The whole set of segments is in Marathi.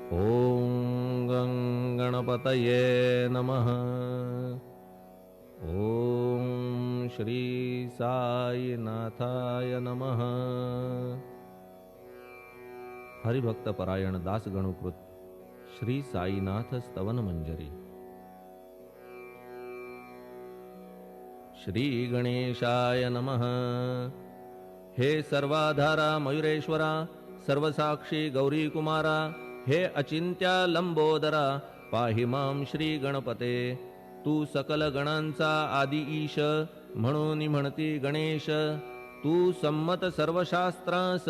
ॐ गणपतये नमः। ॐ श्री साईनाथाय नमः। हरिभक्तपरायण दासगणुकृत श्री साईनाथ स्तवन मंजरी। श्री गणेशाय नमः। हे सर्वाधारा मयुरेश्वरा, सर्वसाक्षी गौरी कुमारा, हे अचिंत्या लंबोदरा, पाहि मां श्री गणपते। तू सकल गणांचा आदि ईश, म्हणून म्हणती गणेश। तू संमत सर्व शास्त्रांस,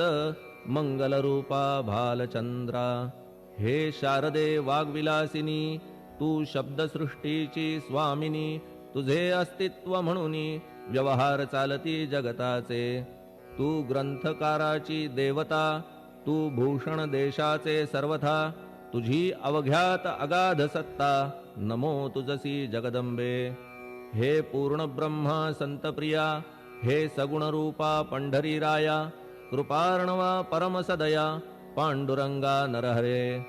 मंगलरूपा भालचंद्रा। हे शारदे वाग्विलासिनी, तू शब्दसृष्टीची स्वामिनी। तुझे अस्तित्व म्हणून व्यवहार चालती जगताचे। तू ग्रंथकाराची देवता, तू भूषण देशाचे सर्वथा। तुझी अवघ्यात अगाध सत्ता, नमो तुझसी जगदंबे। हे पूर्ण ब्रह्मा संतप्रिया, हे सगुण रूपा पंढरी राया। कृपार्णवा परमसदया, पांडुरंगा नरहरे।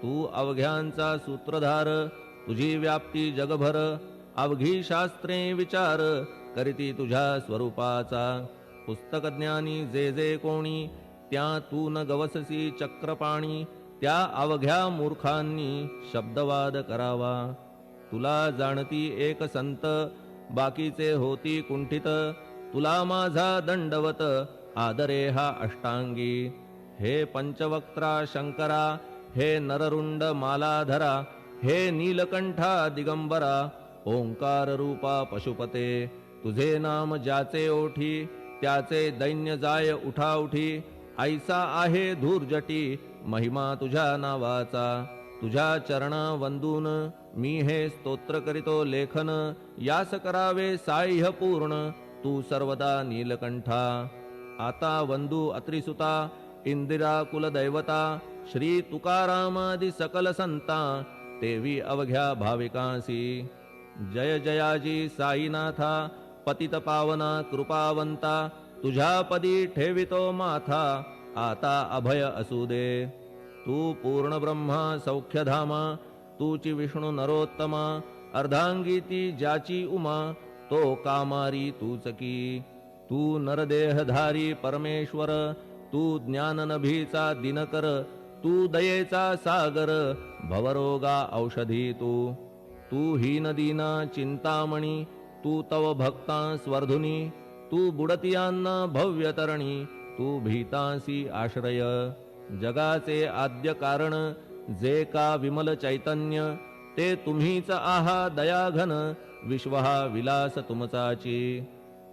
तू अवघ्यांचा सूत्रधार, तुझी व्याप्ती जगभर। अवघी शास्त्रे विचार, करीती तुझ्या स्वरूपाचा। पुस्तकज्ञानी जे जे कोणी, त्या तू न गवससी चक्रपाणी। त्या अवघ्या मूर्खांनी शब्दवाद करावा। तुला जाणती एक संत, बाकीचे होती कुंठित। तुला माझा दंडवत, आदरे हा अष्टांगी। हे पंचवक्त्रा शंकरा, हे नररुंड मालाधरा। हे नीलकंठा दिगंबरा, ओंकार रूपा पशुपते। तुझे नाम ज्याचे ओठी, त्याचे दैन्य जाय उठाउठी। ऐसा आहे धूर्जटी, महिमा तुझ्या नावाचा। तुझ्या चरणा वंदून, मी हे स्तोत्र करीतो लेखन। यास करावे साह्य पूर्ण, तू सर्वदा नीलकंठा। आता वंदू अत्रिसुता, इंदिरा कुलदैवता। श्री तुकारामादि सकल संता, तेवी अवघ्या भाविकांसी। जय जयाजी साईनाथा, पतित पावना कृपावंता। तुझ्या पदी ठेवितो माथा, आता अभय असू दे। तू पूर्ण ब्रह्मा सौख्यधामा, तूची विष्णू नरोत्तमा। अर्धांगी ती ज्याची उमा, तो कामारी तूच की। तू नरदेहधारी परमेश्वर, तू ज्ञाननभीचा दिनकर। तू दयेचा सागर, भवरोगा औषधी तू। तू हीनदीना चिंतामणी, तू तव भक्ता स्वर्धुनी। तू बुडतियांना भव्यतरणी, तू भीतांसी आश्रय। जगाचे आद्य कारण, जे का विमल चैतन्य। ते तुम्हीच आहा दयाघन, विश्व हा विलास तुमचाची।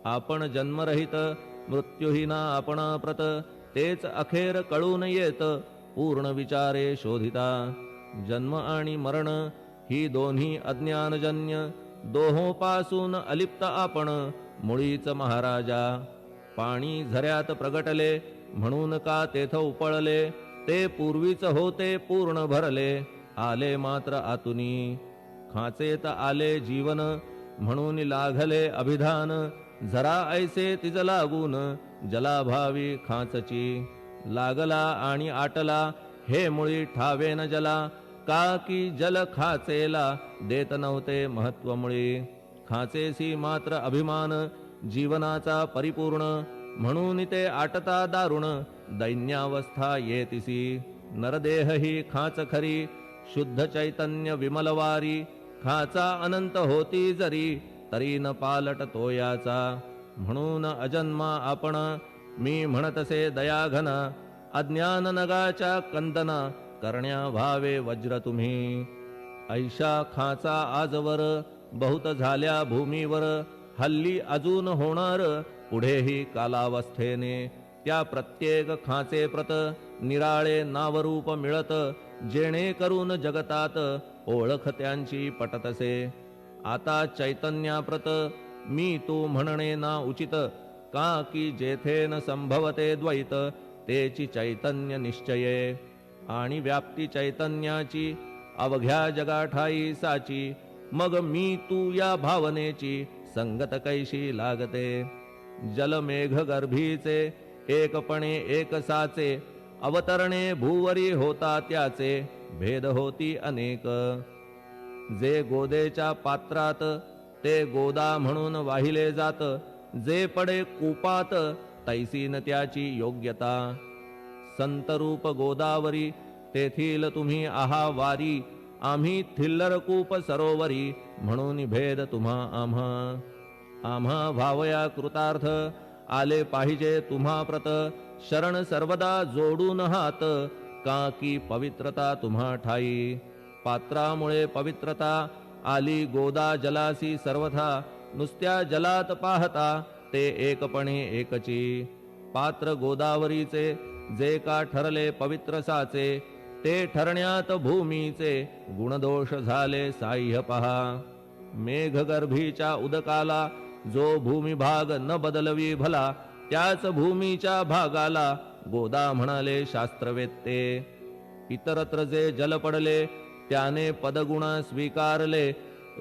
आपण जन्मरहित, मृत्युहीना आपणा प्रत। तेच अखेर कळून येत, पूर्ण विचारे शोधिता। जन्म आणि मरण, ही दोन्ही अज्ञानजन्य। दोहोपासून अलिप्त आपण, मुळीच महाराजा। पाणी झऱ्यात प्रगटले, म्हणून का तेथ उपळले। ते पूर्वीच होते पूर्ण भरले, आले मात्र आतुनी। खाचेत आले जीवन, म्हणून लागले अभिधान। जरा ऐसे तिज लागून, जलाभावी खाचची। लागला आणि आटला, हे मुळी ठावे न जला। का की जल खाचेला, देत नव्हते महत्व मुळी। खाचेसी मात्र अभिमान, जीवनाचा परिपूर्ण। म्हणून ते आटता दारुण, दैन्यावस्था येतिसी। नरदेह ही खाच खरी, शुद्ध चैतन्य विमलवारी। खाचा अनंत होती जरी, तरी न पालट तोयाचा। म्हणून अजन्मा आपण, मी म्हणतसे दयाघन। अज्ञान नगाच्या कंदना, करण्या व्हावे वज्र तुम्ही। ऐशा खाचा आजवर, बहुत झाल्या भूमीवर। हल्ली अजून होणार, पुढेही कालावस्थेने। त्या प्रत्येक खाचे प्रत, निराळे नावरूप मिळत। जेणे करून जगतात, ओळख त्यांची पटतसे। आता चैतन्याप्रत, मी तू म्हणणे ना उचित। का की जेथे न संभवते द्वैत, तेची चैतन्य निश्चये। आणि व्याप्ती चैतन्याची, अवघ्या जगाठाई साची। मग मी तू या भावनेची, संगत कैशी लागते। जलमेघ गर्भीचे, एकपणे एक साचे। अवतरणे भूवरी होता त्याचे, भेद होती अनेक. जे गोदेच्या पात्रात ते गोदा म्हणून वाहिले जात, जे पडे कूपात तैसी न त्याची योग्यता. संतरूप गोदावरी तेथील तुम्ही आहा वारी, आम्ही थिल्लर कूप सरोवरी म्हणून भेद तुम्हा आम्हा. आम्हा भावया कृतार्थ आले पाहिजे तुम्हा प्रत, शरण सर्वदा जोडून हात का की पवित्रता तुम्हा ठाई. पात्रामुळे पवित्रता आली गोदा जलासी सर्वथा, नुसत्या जलात पाहता ते एकपणे एकची. पात्र गोदावरीचे जे का ठरले पवित्र साचे, ते ठरण्यात भूमीचे गुणदोष झाले साह्य पहा. मेघगर्भीच्या उदकाला जो भूमिभाग न बदलवी भला, त्याच भूमीच्या भागाला गोदा म्हणाले शास्त्रवेत्ते. इतरत्र जे जल पडले त्याने पदगुण स्वीकारले,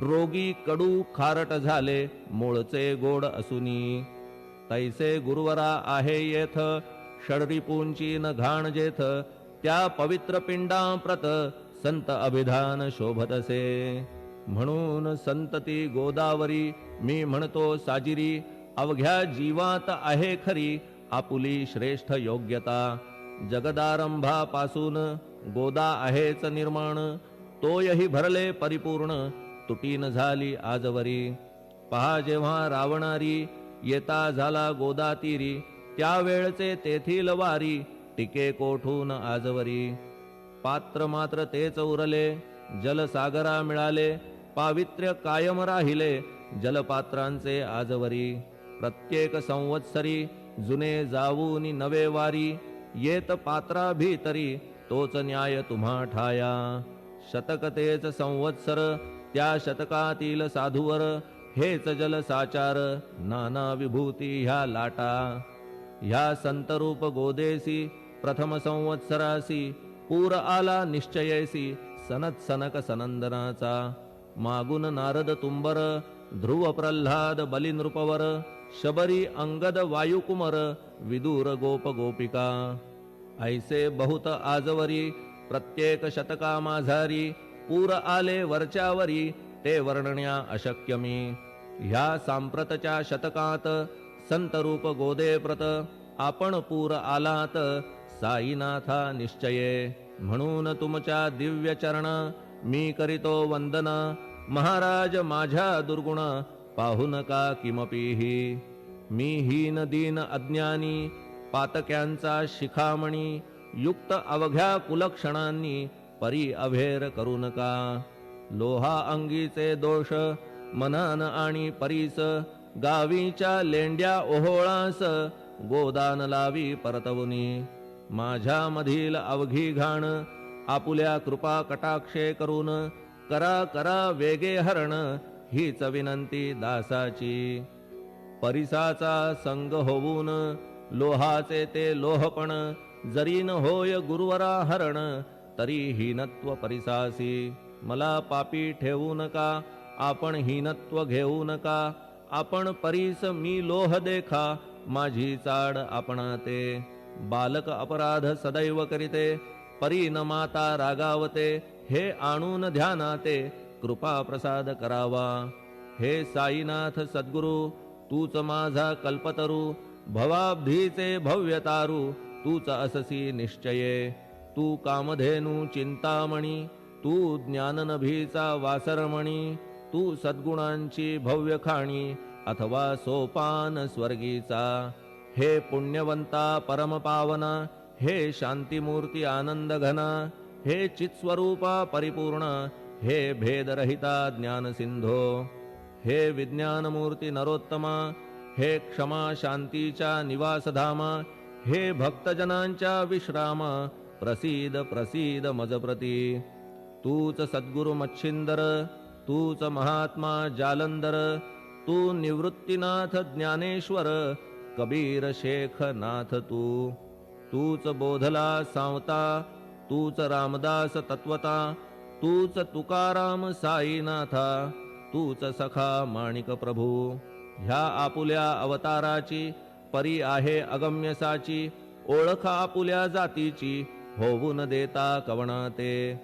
रोगी कडू खारट झाले मूळचे गोड असुनी. तैसे गुरुवरा आहे येथ षडरिपूंची न घाण जेथ, त्या पवित्र पिंडाप्रत संत अभिधान शोभतसे. म्हणून संतती गोदावरी मी म्हणतो साजिरी, अवघ्या जीवात आहे खरी आपुली श्रेष्ठ योग्यता. जगदारंभापासून गोदा आहेच निर्माण, तोयही भरले परिपूर्ण तुटीन झाली आजवरी. पहा जेव्हा रावणारी येता झाला गोदा तीरी, त्यावेळचे तेथील वारी टिके कोठून आजवरी. पात्र मात्र तेच उरले जलसागरा मिळाले, पावित्र्य कायम राहिले जलपात्रांचे आजवरी. प्रत्येक संवत्सरी जुने जाऊनी नवे वारी, येत पात्रा भीतरी तोच न्याय तुम्हा ठाया. शतक तेच संवत्सर त्या शतकातील साधूवर, हेच जल साचार नाना विभूती ह्या लाटा. ह्या संतरूप गोदेसी प्रथम संवत्सरासी, पूर आला निश्चयेसी सनत सनक सनंदनाचा. मागून नारद तुंबर, ध्रुव प्रल्हाद बलिनृपवर, शबरी अंगद वायुकुमर, विदूर गोप गोपिका. ऐसे बहुत आजवरी प्रत्येक शतका माझारी, पूर आले वरच्यावरी ते वर्णण्या अशक्य मी. ह्या सांप्रतच्या शतकात संतरूप गोदे प्रत, आपण पूर आलात साईनाथा निश्चये. म्हणून तुमच्या दिव्य चरण मी करीतो वंदन, महाराज माझ्या दुर्गुण पाहू नका किमपीही. मी हीन दीन अज्ञानी पातक्यांचा शिखामणी, युक्त अवघ्या कुलक्षणांनी परी अभेर करू नका. लोहा अंगीचे दोष मनन आणि परीस, गावीच्या लेंड्या ओहोळास गोदान लावी परतवुनी. माझ्या मधील अवघी घाण आपुल्या कृपा कटाक्षे करून, करा करा वेगे हरण हीच विनंती दासाची. परिसाचा संग होऊन लोहाचे ते लोहपण, जरी न होय गुरुवरा हरण तरी हीनत्व परिसासी. मला पापी ठेवू नका आपण हीनत्व घेऊ नका, आपण परीस मी लोह देखा माझी चाड आपणाते. बालक अपराध सदैव करीते परी न माता रागावते, हे आणून ध्यानाते कृपा प्रसाद करावा. हे साईनाथ सद्गुरु तूच माझा कल्पतरू, भवाब्धीचे भव्यतारू तूच अससी निश्चये. तू कामधेनू चिंतामणी, तू ज्ञाननभीचा वासरमणी, तू सद्गुणांची भव्य खाणी अथवा सोपान स्वर्गीचा. हे पुण्यवंता परमपावना, हे शांतीमूर्ती आनंद घना, हे चित्स्वरूपा परिपूर्ण, हे भेदरहिता ज्ञान सिंधो. हे विज्ञानमूर्ती नरोत्तमा, हे क्षमा शांतीच्या निवासधामा, हे भक्तजनांच्या विश्राम प्रसीद प्रसीद मजप्रती. तूच सद्गुरु मच्छिंदर, तूच महात्मा जालंदर, तू निवृत्तीनाथ ज्ञानेश्वर, कबीर शेख नाथ तू. तूच बोधला सांवता, तूच रामदास तत्वता, तूच तुकाराम साईनाथा, तूच सखा माणिक प्रभू. ह्या आपुल्या अवताराची परी आहे अगम्यसाची, ओळख आपुल्या जातीची होऊन देता कवणाते.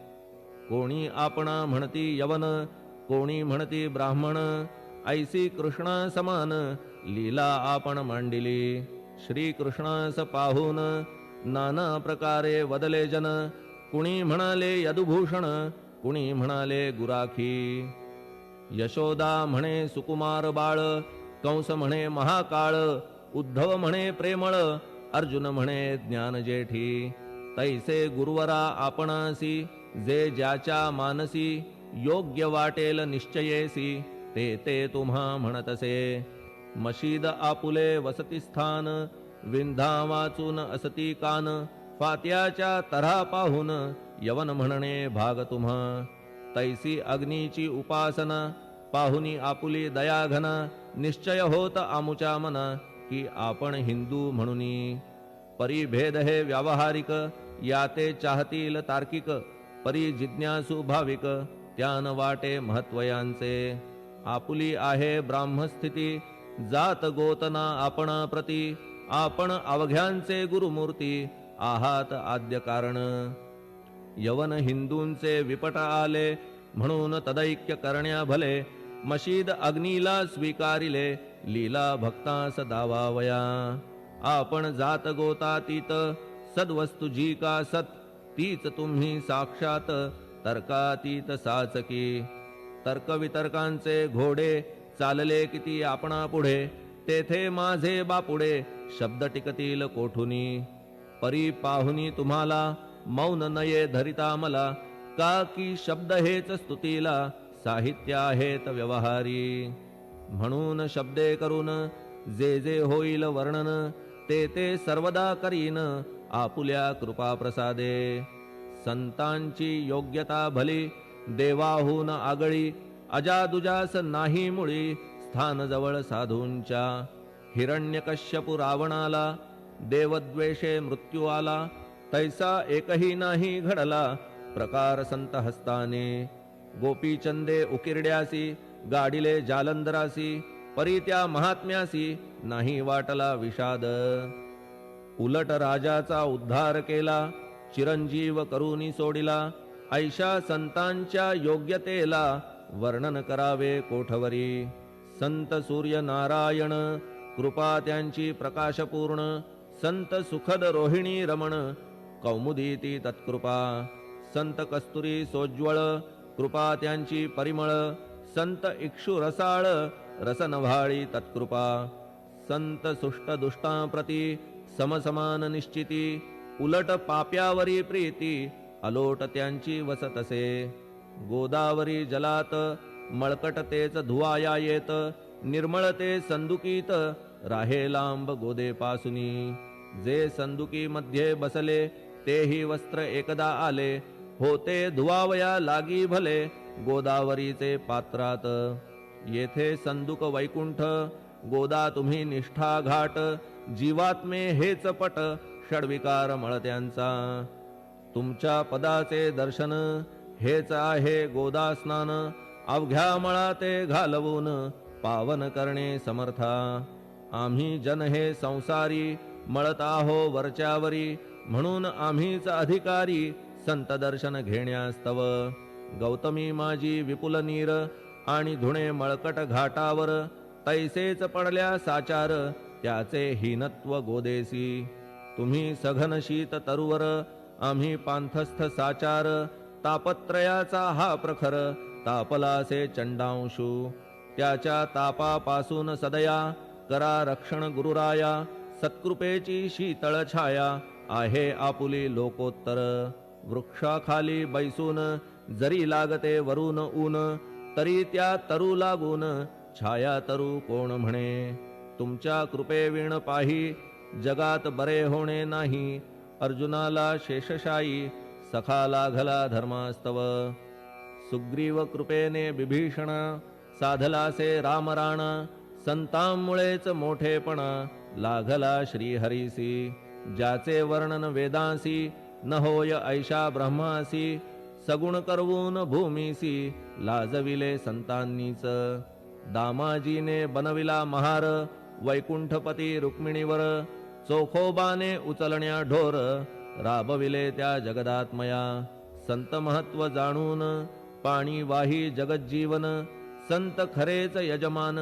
कोणी आपणा म्हणती यवन, कोणी म्हणती ब्राह्मण, ऐसी कृष्णा समान लीला आपण मांडिली. श्री कृष्णास पाहून नाना प्रकारे वदले जन, कुणी म्हणाले यदुभूषण, कुणी म्हणाले गुराखी. यशोदा म्हणे सुकुमार बाळ, कंस म्हणे महाकाळ, उद्धव म्हणे प्रेमळ, अर्जुन म्हणे ज्ञान जेठी. तैसे गुरुवरा आपणासी, जे ज्याच्या मानसी, योग्य वाटेल निश्चयेसी, ते ते तुम्हा म्हणतसे. मशीद आपुले वसती स्थान, विंधा वाचून असती कान, फात्याच्या तऱ्हा पाहून यवन म्हणणे भाग तुम्हा. तैसी अग्नीची उपासना, पाहुनी आपुली दयाघना, निश्चय होत आमुच्या मना, की आपण हिंदू म्हणूनी. परिभेद हे व्यावहारिक, याते चाहतील तार्किक, परी जिज्ञासू भाविक, त्यान वाटे महत्वयांचे. आपुली आहे ब्राह्मस्थिती, जात गोतना आपणा प्रती, आपण अवघ्यांचे गुरुमूर्ती, आहात आद्य कारण. यवन हिंदूंचे विपट आले, म्हणून तदैक्य करण्या भले, मशीद अग्नीला स्वीकारिले, लीला भक्तास दावावया. आपण जात गोतातीत, सद्वस्तु जी का सत, तीच तुम्ही साक्षात तर्कातीत साचकी. तर्कवितर्कांचे घोडे चालले किती आपणा पुढे, तेथे माझे बापुडे शब्द टिकतील कोठुनी. परी पाहुनी तुम्हाला मौन नये धरिता मला, का की शब्द हेच स्तुतीला साहित्य आहेत व्यवहारी. म्हणून शब्दे करून जे जे होईल वर्णन, ते ते सर्वदा करीन आपुल्या कृपा प्रसादे. संतांची योग्यता भली, देवाहून आगळी, अजादुजास नाही मुळी, स्थान जवळ साधूंच्या. हिरण्यकश्यपु रावणाला, देवद्वेषे मृत्यू आला, तैसा एकही नाही घडला प्रकार संत हस्ताने. गोपीचंदे उकिरड्यासी, गाडिले जालंधरासी, परी त्या महात्म्यासी नाही वाटला विषाद. उलट राजाचा उद्धार केला, चिरंजीव करूनी सोडिला, ऐशा संतांच्या योग्यतेला वर्णन करावे कोठवरी. संत सूर्य नारायण, कृपा त्यांची प्रकाशपूर्ण, संत सुखद रोहिणी रमण, कौमुदी ती तत्कृपा. संत कस्तुरी सोज्वळ, कृपा त्यांची परिमळ, संत इक्षु रसाळ, रसनव्हाळी तत्कृपा. संत सुष्ट दुष्टांप्रती, समसमान निश्चिती, उलट पाप्यावरी प्रीती, अलोट त्यांची वसतसे. गोदावरी जलात, मळकट तेच धुवाया येत, निर्मळ ते संदुकीत, राहे लांब गोदे पासुनी. जे संदुकी मध्ये बसले, तेही वस्त्र एकदा आले, होते धुवावया लागी भले गोदावरीचे पात्रात. येथे संदुक वैकुंठ, गोदा तुम्ही निष्ठा घाट, जीवात्मे हेच पट, षडविकार मळत्यांचा. तुमच्या पदाचे दर्शन, हेच आहे गोदा स्नान, अवघ्या मळाते घालवून पावन करणे समर्था. आम्ही जन हे संसारी, मळत आहो वरच्यावरी, म्हणून आम्हीच अधिकारी, संत दर्शन घेण्यास्तव. गौतमी माझी विपुल नीर, आणि धुणे मळकट घाटावर, तैसेच पडल्या साचार, त्याचे हीनत्व गोदेसी. तुम्ही सघन शीत तरुवर, आम्ही पांथस्थ साचार, तापत्रयाचा हा प्रखर, तापलासे चंडांशू. त्याच्या तापापासून सदया, करा रक्षण गुरुराया, सत्कृपेची शीतळ छाया, आहे आपुली लोकोत्तर. वृक्षाखाली बैसून, जरी लागते वरून ऊन, तरी त्या तरू लागून, छाया तरू कोण म्हणे. तुमच्या कृपेविण पाही, जगात बरे होणे नाही. अर्जुनाला शेषशायी, सखा लागला धर्मास्तव. सुग्रीव कृपेने बिभीषण, साधलासे रामराणा. संतांमुळेच मोठेपणा, लागला श्रीहरीसी. ज्याचे वर्णन वेदांसी, न होय ऐशा ब्रह्मासी. सगुण करवून भूमीसी, लाजविले संतांनीच. दामाजीने बनविला महार, वैकुंठपती रुक्मिणीवर. चोखोबाने उचलण्या ढोर, राबविले त्या जगदात्मया. संत महत्व जाणून पाणी वाही जगज्जीवन संत खरेच यजमान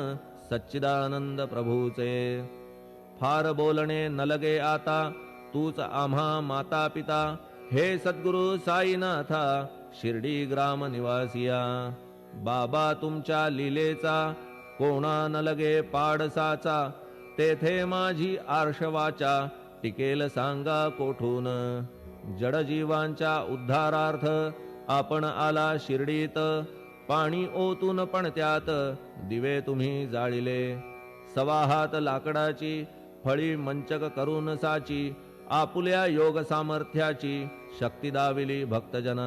सच्चिदानंद प्रभूचे फार बोलणे न लगे आता तूच आम्हा माता पिता हे सद्गुरु साईनाथा शिर्डी ग्राम निवासिया बाबा तुमच्या लीलेचा कोणा न लगे पाडसाचा तेथे माझी आर्षवाचा टिकेल सांगा कोठून जडजीवांच्या उद्धारार्थ आपण आला शिर्डीत पाणी ओतून पण त्यात दिवे तुम्ही जाळिले सवाहात लाकडाची फळी मंचक करून साची आपुल्या योग सामर्थ्याची शक्ती दाविली भक्तजन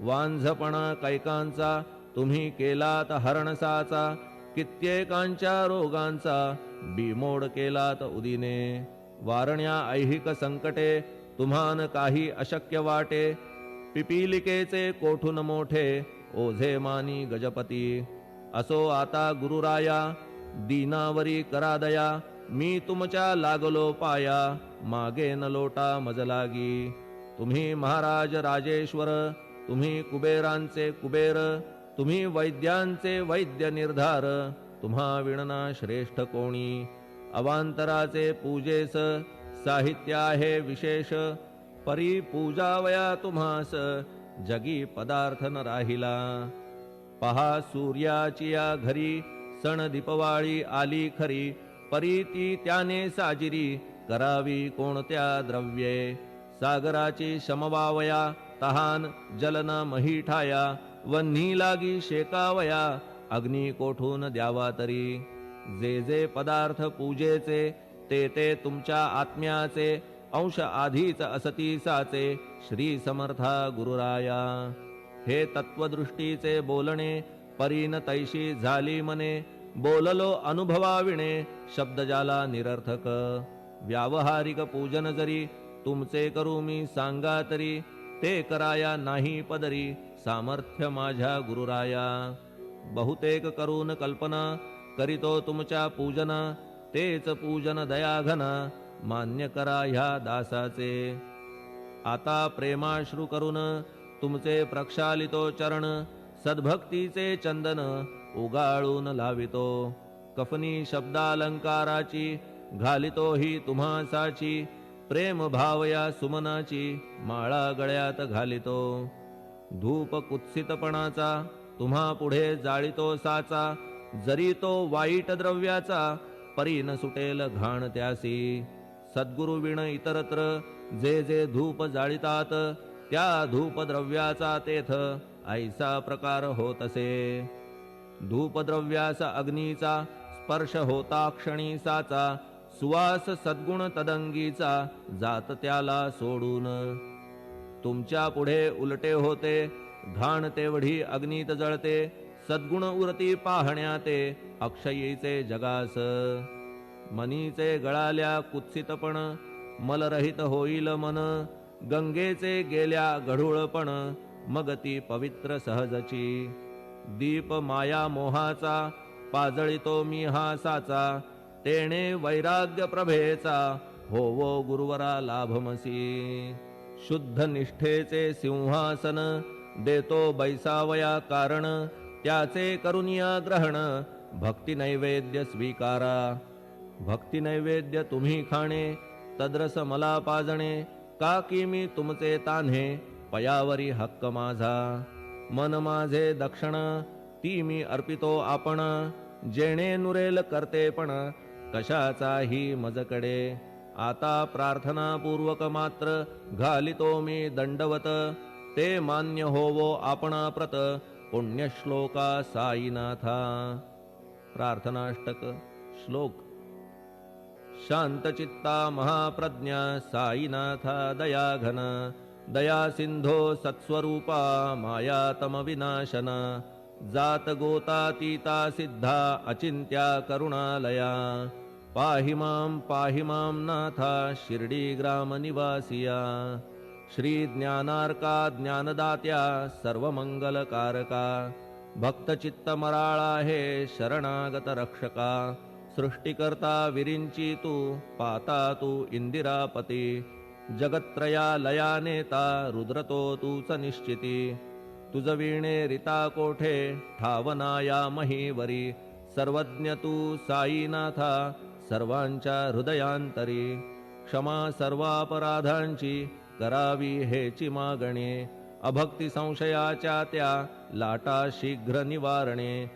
वांझपणा कैकांचा तुम्ही केलात हरणसाचा कित्येकांच्या रोगांचा बिमोड केलात उदिने वारण्या ऐहिक संकटे तुम्हान काही अशक्य वाटे पिपीलिकेचे कोठून मोठे ओझे मानी गजपती असो आता गुरुराया दीनावरी करा दया मी तुमच्या लागलो पाया मागे न लोटा मज लागी तुम्ही महाराज राजेश्वर तुम्ही कुबेरांचे कुबेर तुम्ही वैद्यांचे वैद्य निर्धार तुम्हा विणना श्रेष्ठ कोणी अवांतराचे पूजेस साहित्य आहे विशेष परी पूजावया तुम्हास जगी पदार्थ न राहिला पहा सूर्याची या घरी सण दीपवाळी आली खरी परी ती त्याने साजिरी करावी कोणत्या द्रव्ये सागराची शमवावया तहान जलन मही ठाया वन्ही लागी शेकावया अग्नी कोठून द्यावा तरी जे जे पदार्थ पूजेचे ते ते तुमच्या आत्म्याचे अंश आधीच असतीसाचे श्री समर्था गुरुराया हे तत्वदृष्टीचे बोलणे परीन तैशी झाली मने बोललो अनुभवाविणे शब्द जाला निरर्थक व्यावहारिक पूजन जरी तुमचे करू मी सांगा तरी ते कराया नाही पदरी सामर्थ्य माझ्या गुरुराया बहुतेक करून कल्पना करीतो तुमच्या पूजन तेच पूजन दयाघन मान्य करा ह्या दासाचे आता प्रेमाश्रू करून तुमचे प्रक्षालितो चरण सद्भक्तीचे चंदन उगाळून लावितो कफनी शब्दालंकाराची घालितो ही तुम्हासाची प्रेम भावया सुमनाची माळा गळ्यात घालितो धूप कुत्सितपणाचा तुम्हा पुढे जाळितो साचा जरी तो वाईट द्रव्याचा परी न सुटेल घाण त्यासी सद्गुरु विण इतरत्र जे जे धूप जाळितात त्या धूप द्रव्याचा तेथ ऐसा प्रकार होत असे धूपद्रव्यास अग्नीचा स्पर्श होता क्षणी साचा सुवास सद्गुण तदंगीचा जात त्याला सोडून तुमच्या पुढे उलटे होते घाण तेवढी अग्नीत जळते सद्गुण उरती पाहण्या ते अक्षयीचे जगास मनीचे गळाल्या कुत्सितपण मलरहित होईल मन गंगेचे गेल्या गढूळपण मग ती पवित्र सहजची दीप माया मोहाचा पाजळितो मी हा साचा तेणे वैराग्य प्रभेचा होवो गुरुवरा लाभमसी शुद्ध निष्ठेचे सिंहासन देतो बैसावया कारण त्याचे करुनिया ग्रहण भक्ती नैवेद्य स्वीकारा भक्ती नैवेद्य तुम्ही खाणे तद्रस मला पाजणे का की मी तुमचे तान्हे पयावरी हक्क माझा मन माझे दक्षिण ती मी अर्पितो आपण जेणे नुरेल करते पण कशाचाही मजकडे आता प्रार्थना पूर्वक मात्र घालितो मी दंडवत ते मान्य होवो आपणा प्रत पुण्यश्लोका साईनाथा प्रार्थनाष्टक श्लोक शांतचित्ता महाप्रज्ञा साईनाथा दयाघन दया सिंधो सत्स्वरूपा मायातम विनाशन जात गोतातीता सिद्धा अचिंत्या करुणालया पाहि मां नाथा शिर्डी ग्राम निवासिया श्री ज्ञानार्का ज्ञानदात्या सर्वमंगलकारका भक्तचित्त मराळा हे शरणागत रक्षका सृष्टिकर्ता विरिंची तू पाता तू इंदिरापती जगत्त्रया लया नेता रुद्रतो तूच निश्चिती. तुझ वीणे रिता कोठे ठावना या महीवरी. सर्वज्ञ तू साईनाथा सर्वांच्या हृदयांतरी. क्षमा सर्वापराधांची करावी हेची मागणे. अभक्ती संशयाच्या त्या लाटा शीघ्र निवारणे.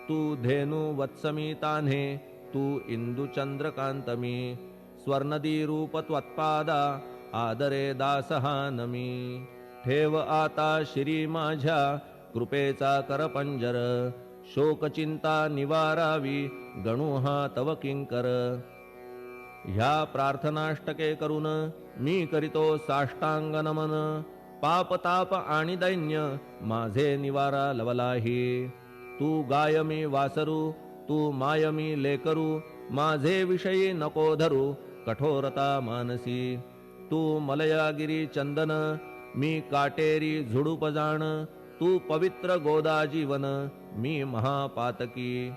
तू धेनू वत्समी तान्हे तू इंदू चंद्रकांतमी. स्वर्णदी रूप त्वत्पादा आदरे दासहा नमी. ठेव आता शिरी माझ्या कृपेचा करपंजर. शोकचिंता निवारावी गणू हा तव किंकर. ह्या प्रार्थनाष्टके करून मी करीतो साष्टांग नमन. पाप ताप आणि दैन्य माझे निवारा लवलाही. तू गाय मी वासरू तू माय मी लेकरू. माझे विषयी नको धरू कठोरता मानसी. तू मलयागिरी चंदन मी काटेरी झुडूप जाण. तू पवित्र गोदा जीवन मी महापातकी.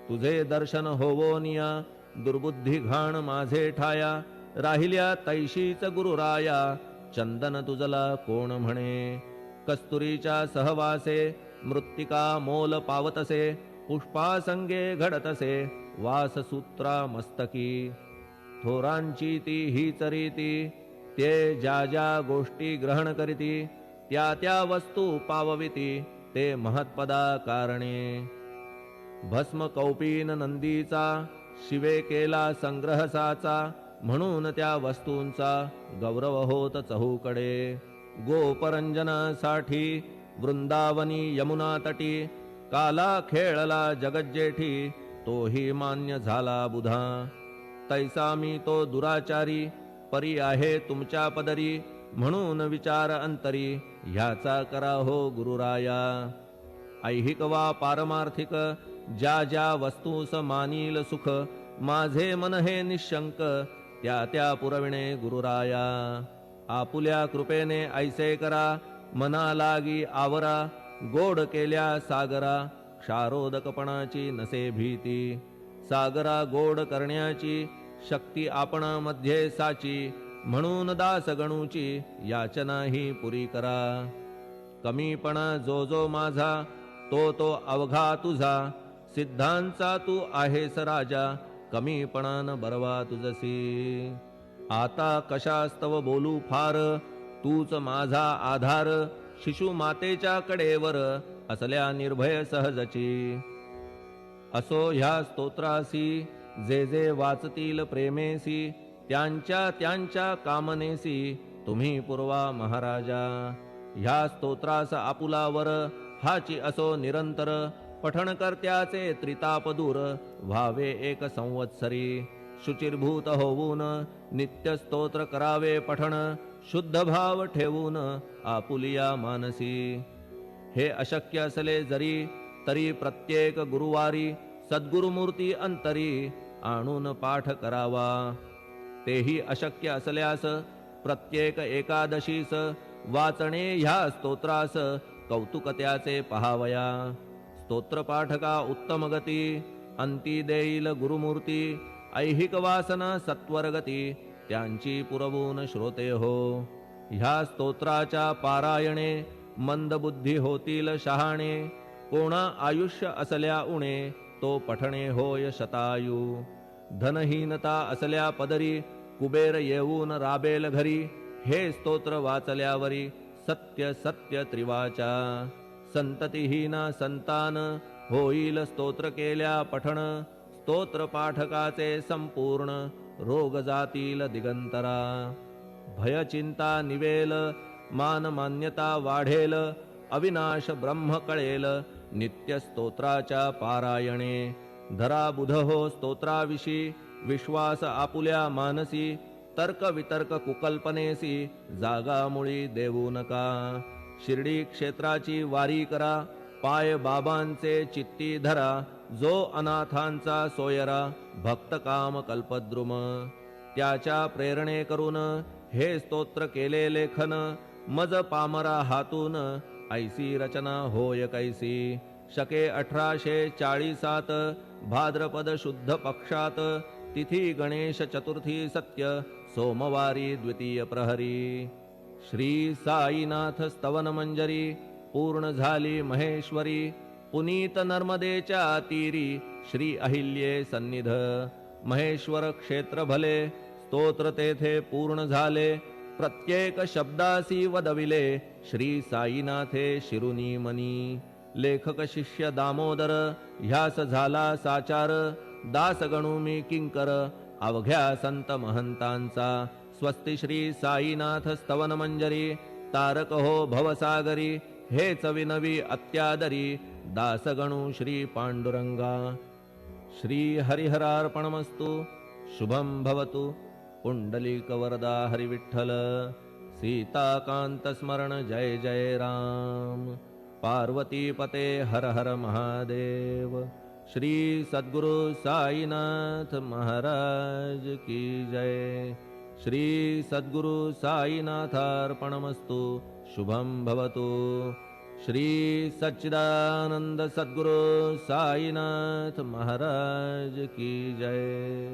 तुझे दर्शन होवोनिया दुर्बुद्धी घाण माझे ठाया. राहिल्या तैशीच गुरुराया चंदन तुझला कोण म्हणे. कस्तुरीच्या सहवासे मृत्तिका मोल पावतसे. पुष्पासंगे घडतसे वाससूत्रा मस्तकी. थोरांची ती हीच रीती ते ज्या ज्या गोष्टी ग्रहण करीती. त्या त्या वस्तू पावविती ते महत्पदा कारणे. भस्म कौपीन नंदीचा शिवे केला संग्रह साचा. म्हणून त्या वस्तूंचा गौरव होत चहूकडे. गोपरंजनासाठी वृंदावनी यमुना तटी. काला खेळला जगज्जेठी तोही मान्य झाला बुधा. तैसा मी तो दुराचारी परी आहे तुमच्या पदरी. म्हणून विचार अंतरी ह्याचा करा हो गुरुराया. ऐहिक वा पारमार्थिक ज्या ज्या वस्तूस मानील सुख. माझे मन हे निशंक त्या त्या पुरविणे गुरुराया. आपुल्या कृपेने ऐसे करा मना लागी आवरा. गोड केल्या सागरा क्षारोदकपणाची नसे भीती. सागरा गोड करण्याची शक्ती आपणामध्ये साची. म्हणून दास गणूची याचना ही पुरी करा. कमीपणा जो जो माझा तो तो अवघा तुझा. सिद्धांचा तू आहेस राजा कमीपणान बरवा तुझसी. आता कशास्तव बोलू फार तूच माझा आधार. शिशु मातेच्या कडेवर असल्या निर्भय सहजची. असो ह्या स्तोत्रासी जे जे वाचतील प्रेमेसी. त्यांच्या त्यांच्या कामनेसी तुम्ही पुरवा महाराजा. ह्या स्तोत्रास आपुलावर हाची असो निरंतर. पठणकर्त्याचे त्रिताप दूर व्हावे एक संवत्सरी. शुचिर्भूत होऊन नित्य स्तोत्र करावे पठण. शुद्ध भाव ठेवून आपुलिया मानसी. हे अशक्य असले जरी तरी प्रत्येक गुरुवारी सद्गुरुमूर्ती अंतरी आणून पाठ करावा. तेही अशक्य असल्यास प्रत्येक एकादशीस वाचणे ह्या स्तोत्रास कौतुक त्याचे पहावया. स्तोत्रपाठका उत्तम गती अंती देईल गुरुमूर्ती. ऐहिक वासना सत्वरगती त्यांची पुरवून श्रोते हो. ह्या स्तोत्राच्या पारायणे मंदबुद्धी होतील शहाणे. कोणा आयुष्य असल्या उणे तो पठणे होय शतायू. धनहीनता असल्या पदरी कुबेर येऊन राबेल घरी. हे स्तोत्र वाचल्यावरी सत्य सत्य त्रिवाचा. संततिहीना संतान होईल स्तोत्र केल्या पठण. स्तोत्र पाठकाचे संपूर्ण रोग जातील दिगंतरा. भय चिंता निवेल मान मान्यता वाढेल. अविनाश ब्रह्म कळेल नित्य स्तोत्राच्या पारायणे. धरा बुध हो स्तोत्राविषयी विश्वास आपुल्या मानसी. तर्क वितर्क कुकल्पनेसी जागा मुळी देऊ नका. शिर्डी क्षेत्राची वारी करा पाय बाबांचे चित्ती धरा. जो अनाथांचा सोयरा भक्त काम कल्पद्रुम. त्याच्या प्रेरणे करून हे स्तोत्र केले लेखन. मज पामरा हातून ऐसी रचना होय कैसी. शके 1840 भाद्रपद शुद्ध पक्षात. तिथी गणेश चतुर्थी सत्य सोमवारी द्वितीय प्रहरी. श्री साईनाथ स्तवन मंजरी पूर्ण झाली महेश्वरी. पुनीत नर्मदेच्या तीरी श्री अहिल्ये सन्निध. महेश्वर क्षेत्र भले स्तोत्र तेथे पूर्ण झाले. प्रत्येक शब्दासी वदविले श्री साईनाथे शिरुनी मनी. लेखक शिष्य दामोदर ह्यास झाला साचार. दास गणू मी किंकर अवघ्या संत महंतांचा. स्वस्ति श्री साईनाथ स्तवन मंजरी तारक हो भवसागरी. हेच विनवी अत्यादरी दास गणू श्री पांडुरंगा. श्री हरिहरार्पणमस्तु. शुभं भवतु. पुंडलिक वरदा हरि विठ्ठल. सीताकांत स्मरण जय जय राम. पार्वती पते हर हर महादेव. श्री सद्गुरु साईनाथ महाराज की जय. श्री सद्गुरु साईनाथार्पणमस्तु. शुभं भवतु. श्री सच्चिदानंद सद्गुरु साईनाथ महाराज की जय.